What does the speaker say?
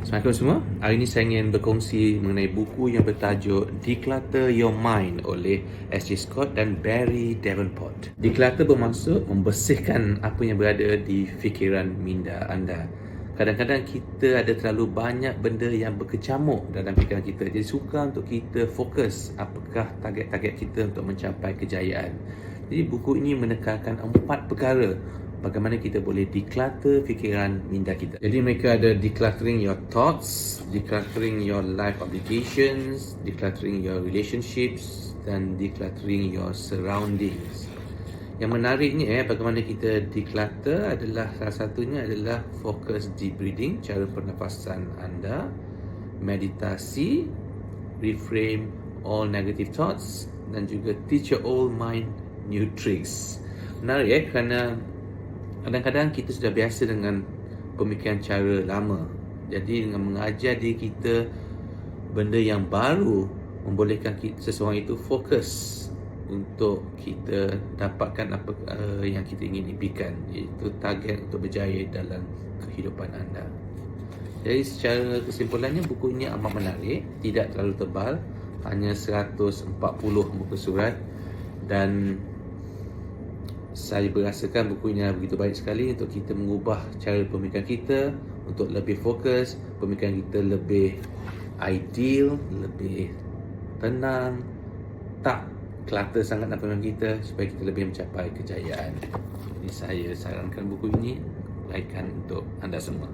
Assalamualaikum semua. Hari ini saya ingin berkongsi mengenai buku yang bertajuk Declutter Your Mind oleh S.J. Scott dan Barry Davenport. Declutter bermaksud membersihkan apa yang berada di fikiran minda anda. Kadang-kadang kita ada terlalu banyak benda yang berkecamuk dalam fikiran kita. Jadi sukar untuk kita fokus apakah target-target kita untuk mencapai kejayaan. Jadi buku ini menekankan 4 perkara bagaimana kita boleh declutter fikiran minda kita. Jadi mereka ada decluttering your thoughts, decluttering your life obligations, decluttering your relationships, dan decluttering your surroundings. Yang menariknya bagaimana kita declutter adalah salah satunya adalah focus deep breathing, cara pernafasan anda, meditasi, reframe all negative thoughts, dan juga teach your old mind new tricks. Menarik kerana kadang-kadang kita sudah biasa dengan pemikiran cara lama. Jadi dengan mengajar diri kita benda yang baru membolehkan seseorang itu fokus untuk kita dapatkan apa yang kita ingin impikan, iaitu target untuk berjaya dalam kehidupan anda. Jadi secara kesimpulannya buku ini amat menarik, tidak terlalu tebal, hanya 140 muka surat, dan saya berasakan buku ini begitu baik sekali untuk kita mengubah cara pemikiran kita untuk lebih fokus, pemikiran kita lebih ideal, lebih tenang, tak clutter sangat dalam pemikiran kita supaya kita lebih mencapai kejayaan. Jadi saya sarankan buku ini, laikan untuk anda semua.